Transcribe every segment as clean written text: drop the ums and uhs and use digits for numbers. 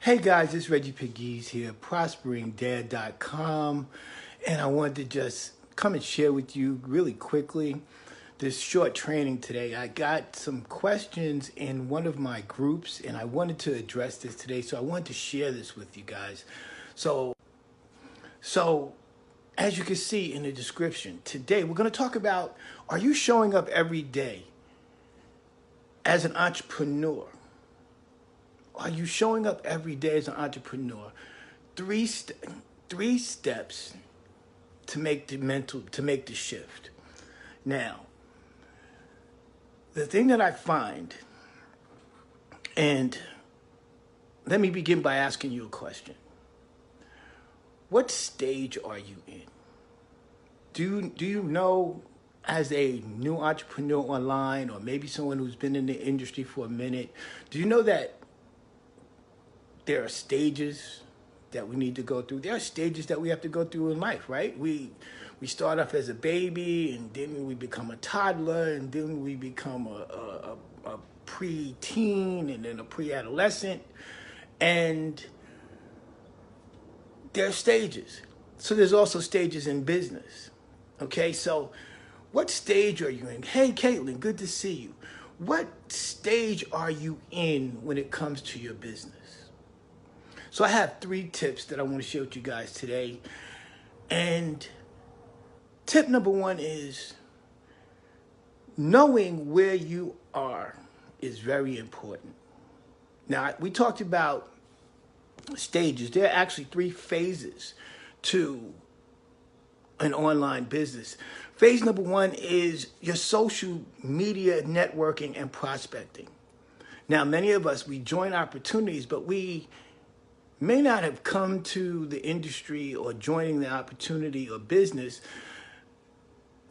Hey guys, it's Reggie Pegues here, prosperingdad.com, and I wanted to just come and share with you really quickly this short training today. I got some questions in one of my groups and I wanted to address this today, so I wanted to share this with you guys. So as you can see in the description, today we're going to talk about, are you showing up every day as an entrepreneur? Are you showing up every day as an entrepreneur? Three steps to make the shift. Now, the thing that I find, and let me begin by asking you a question. What stage are you in? Do you know, as a new entrepreneur online, or maybe someone who's been in the industry for a minute, do you know that there are stages that we need to go through? There are stages that we have to go through in life, right? We start off as a baby, and then we become a toddler, and then we become a pre-teen, and then a pre-adolescent, and there are stages. So there's also stages in business. Okay, so what stage are you in? Hey, Caitlin, good to see you. What stage are you in when it comes to your business? So I have 3 tips that I want to share with you guys today. And tip number 1 is knowing where you are is very important. Now, we talked about stages. There are actually 3 phases to an online business. Phase number 1 is your social media networking and prospecting. Now, many of us, we join opportunities, but we may not have come to the industry or joining the opportunity or business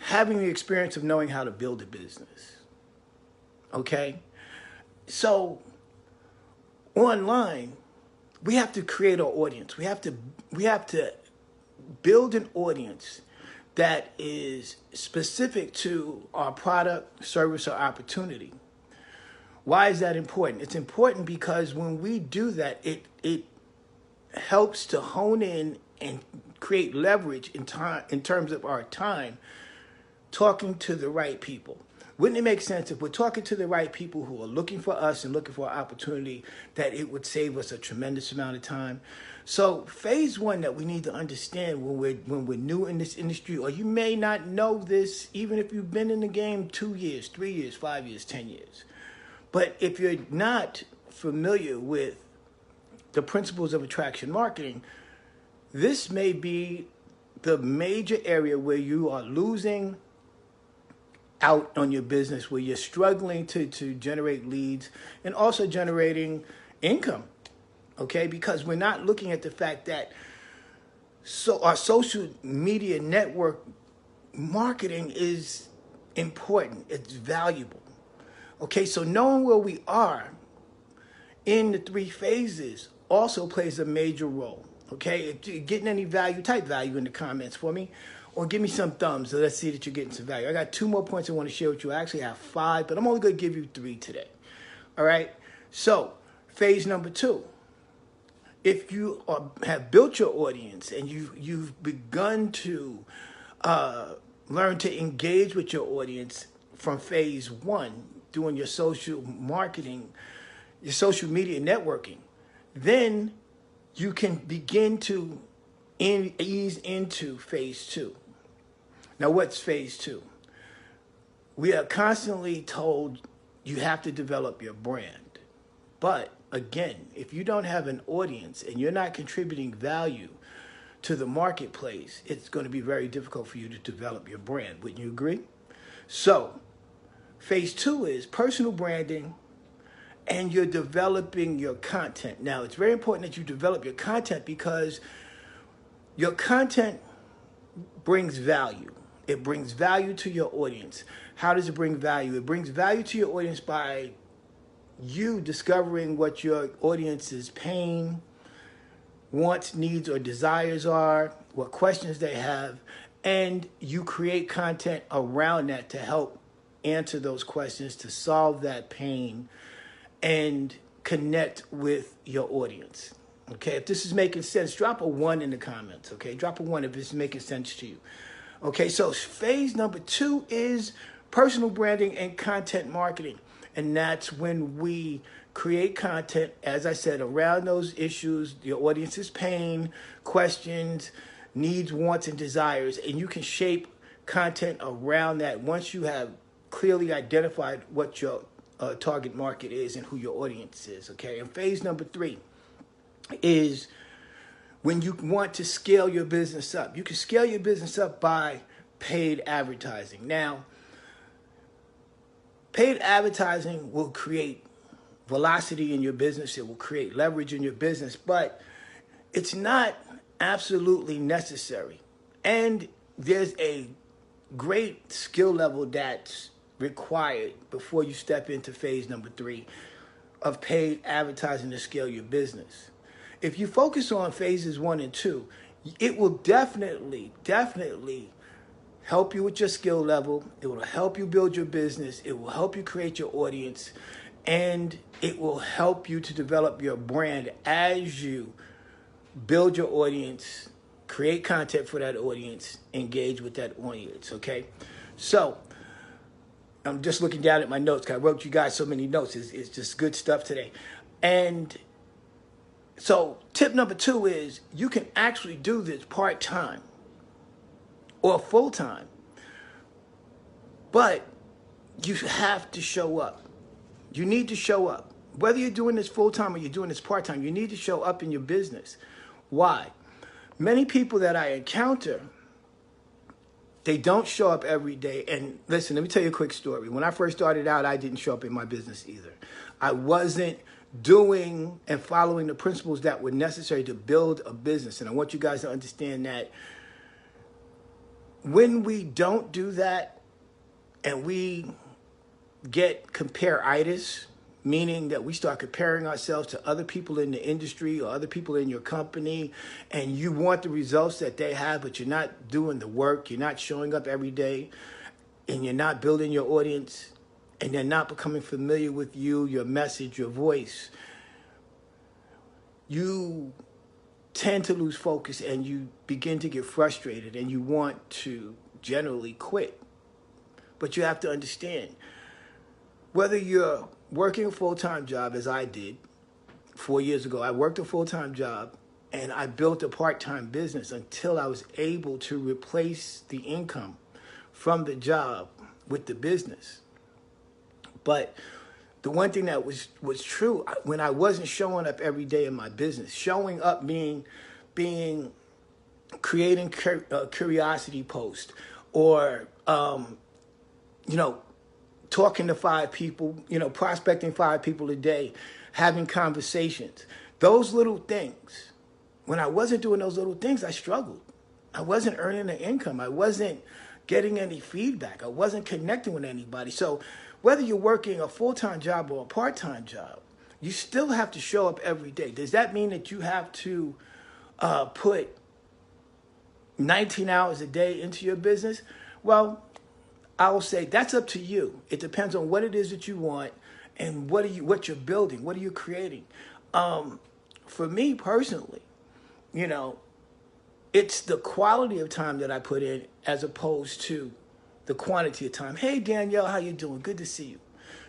having the experience of knowing how to build a business. Okay? So online, we have to create our audience. We have to build an audience that is specific to our product, service, or opportunity. Why is that important? It's important because when we do that, it helps to hone in and create leverage in terms of our time talking to the right people. Wouldn't it make sense if we're talking to the right people who are looking for us and looking for an opportunity, that it would save us a tremendous amount of time? So phase 1 that we need to understand when we're new in this industry, or you may not know this even if you've been in the game 2 years, 3 years, 5 years, 10 years. But if you're not familiar with the principles of attraction marketing, this may be the major area where you are losing out on your business, where you're struggling to generate leads and also generating income, okay? Because we're not looking at the fact that our social media network marketing is important, it's valuable, okay? So knowing where we are in the 3 phases also plays a major role, okay? If you're getting any value, type value in the comments for me, or give me some thumbs so let's see that you're getting some value. I got 2 more points I want to share with you. I actually have 5, but I'm only going to give you 3 today, all right? So phase number 2, if you have built your audience and you've begun to learn to engage with your audience from phase 1, doing your social marketing, your social media networking, then you can begin to ease into phase 2. Now, what's phase 2? We are constantly told you have to develop your brand. But again, if you don't have an audience and you're not contributing value to the marketplace, it's going to be very difficult for you to develop your brand. Wouldn't you agree? So phase 2 is personal branding, and you're developing your content. Now, it's very important that you develop your content because your content brings value. It brings value to your audience. How does it bring value? It brings value to your audience by you discovering what your audience's pain, wants, needs, or desires are, what questions they have, and you create content around that to help answer those questions, to solve that pain, and connect with your audience. Okay, if this is making sense, drop a 1 in the comments. Okay, drop a 1 if it's making sense to you. Okay, so phase number 2 is personal branding and content marketing. And that's when we create content, as I said, around those issues, your audience's pain, questions, needs, wants, and desires. And you can shape content around that once you have clearly identified what your target market is and who your audience is. Okay, and phase number 3 is when you want to scale your business up. You can scale your business up by paid advertising. Now, paid advertising will create velocity in your business. It will create leverage in your business, but it's not absolutely necessary. And there's a great skill level that's required before you step into phase number 3 of paid advertising to scale your business. If you focus on phases 1 and 2, it will definitely help you with your skill level. It will help you build your business. It will help you create your audience. And it will help you to develop your brand as you build your audience, create content for that audience, engage with that audience, okay? So, I'm just looking down at my notes. I wrote you guys so many notes. It's just good stuff today. And so tip number 2 is you can actually do this part-time or full-time, but you have to show up. You need to show up. Whether you're doing this full-time or you're doing this part-time, you need to show up in your business. Why? Many people that I encounter, they don't show up every day. And listen, let me tell you a quick story. When I first started out, I didn't show up in my business either. I wasn't doing and following the principles that were necessary to build a business. And I want you guys to understand that when we don't do that and we get compare-itis, meaning that we start comparing ourselves to other people in the industry or other people in your company, and you want the results that they have, but you're not doing the work, you're not showing up every day, and you're not building your audience, and they're not becoming familiar with you, your message, your voice, you tend to lose focus and you begin to get frustrated and you want to generally quit. But you have to understand, whether you're working a full-time job, as I did 4 years ago, I worked a full-time job and I built a part-time business until I was able to replace the income from the job with the business. But the one thing that was true, when I wasn't showing up every day in my business, showing up being creating a curiosity post or, talking to 5 people, prospecting 5 people a day, having conversations, those little things. When I wasn't doing those little things, I struggled. I wasn't earning an income. I wasn't getting any feedback. I wasn't connecting with anybody. So whether you're working a full-time job or a part-time job, you still have to show up every day. Does that mean that you have to put 19 hours a day into your business? Well, I will say that's up to you. It depends on what it is that you want and what you're building, what are you creating. For me personally, it's the quality of time that I put in as opposed to the quantity of time. Hey, Danielle, how you doing? Good to see you.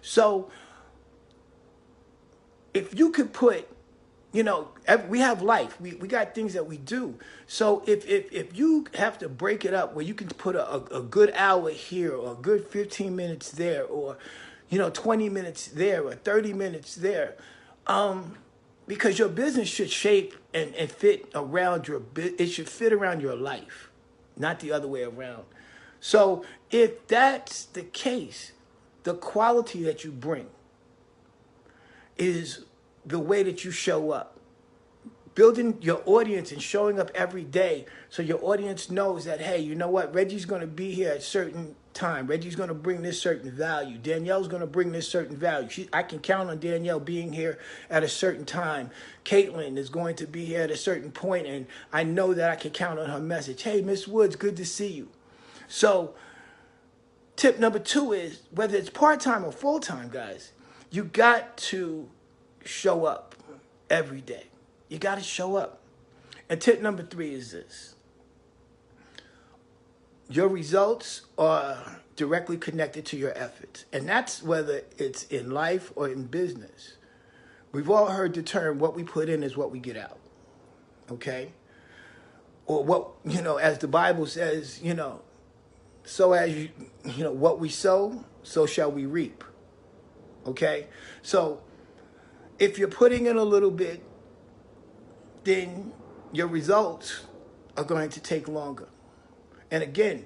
So if you could put, we have life. We got things that we do. So if you have to break it up where you can put a good hour here or a good 15 minutes there or, 20 minutes there or 30 minutes there, because your business should shape and fit around it should fit around your life, not the other way around. So if that's the case, the quality that you bring is the way that you show up. Building your audience and showing up every day so your audience knows that, hey, you know what? Reggie's going to be here at a certain time. Reggie's going to bring this certain value. Danielle's going to bring this certain value. I can count on Danielle being here at a certain time. Caitlin is going to be here at a certain point, and I know that I can count on her message. Hey, Miss Woods, good to see you. So tip number 2 is, whether it's part-time or full-time, guys, you got to show up every day. You got to show up. And tip number 3 is this. Your results are directly connected to your efforts. And that's whether it's in life or in business. We've all heard the term, what we put in is what we get out. Okay? Or what, as the Bible says, so as what we sow, so shall we reap. Okay? So if you're putting in a little bit, then your results are going to take longer. And again,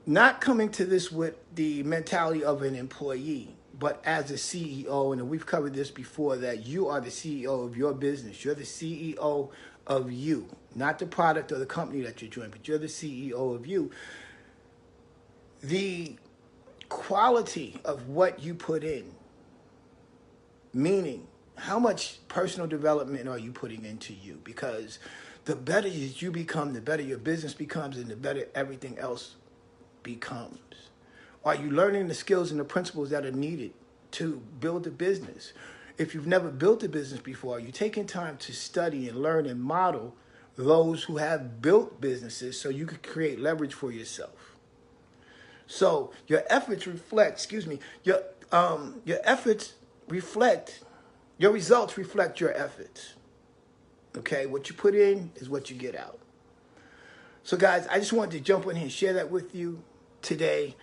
not coming to this with the mentality of an employee, but as a CEO, and we've covered this before, that you are the CEO of your business. You're the CEO of you, not the product or the company that you're joining, but you're the CEO of you. The quality of what you put in, meaning how much personal development are you putting into you? Because the better you become, the better your business becomes, and the better everything else becomes. Are you learning the skills and the principles that are needed to build a business? If you've never built a business before, are you taking time to study and learn and model those who have built businesses so you could create leverage for yourself? So your efforts reflect, your results reflect your efforts. Okay, what you put in is what you get out. So guys, I just wanted to jump in here and share that with you today.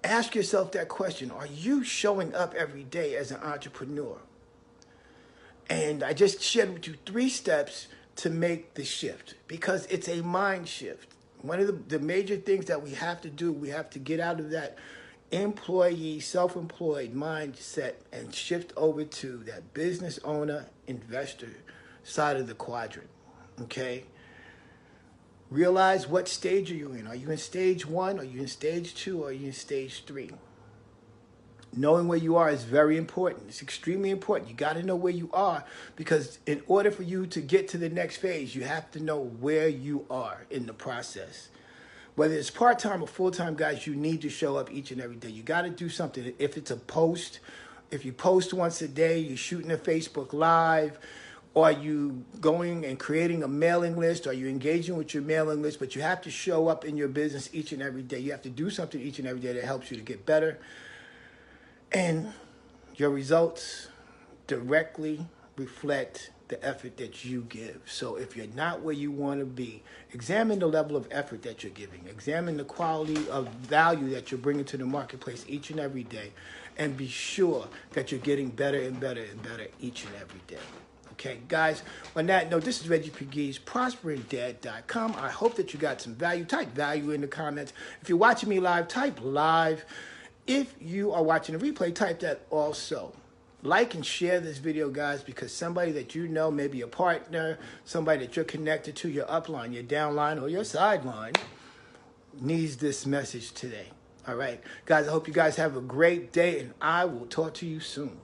Ask yourself that question. Are you showing up every day as an entrepreneur? And I just shared with you 3 steps to make the shift, because it's a mind shift. One of the major things that we have to do, we have to get out of that employee, self-employed mindset and shift over to that business owner, investor side of the quadrant. Okay? Realize what stage are you in. Are you in stage 1? Are you in stage 2? Or are you in stage 3? Knowing where you are is very important. It's extremely important. You got to know where you are, because in order for you to get to the next phase, you have to know where you are in the process. Whether it's part-time or full-time, guys, you need to show up each and every day. You got to do something. If it's a post, if you post once a day, you're shooting a Facebook Live, or are you going and creating a mailing list? Are you engaging with your mailing list? But you have to show up in your business each and every day. You have to do something each and every day that helps you to get better. And your results directly reflect the effort that you give. So if you're not where you want to be, examine the level of effort that you're giving. Examine the quality of value that you're bringing to the marketplace each and every day. And be sure that you're getting better and better and better each and every day. Okay, guys, on that note, this is Reggie Pegues, prosperingdad.com. I hope that you got some value. Type value in the comments. If you're watching me live, type live. If you are watching a replay, type that also. Like and share this video, guys, because somebody that you know, maybe a partner, somebody that you're connected to, your upline, your downline, or your sideline, needs this message today. All right, guys, I hope you guys have a great day, and I will talk to you soon.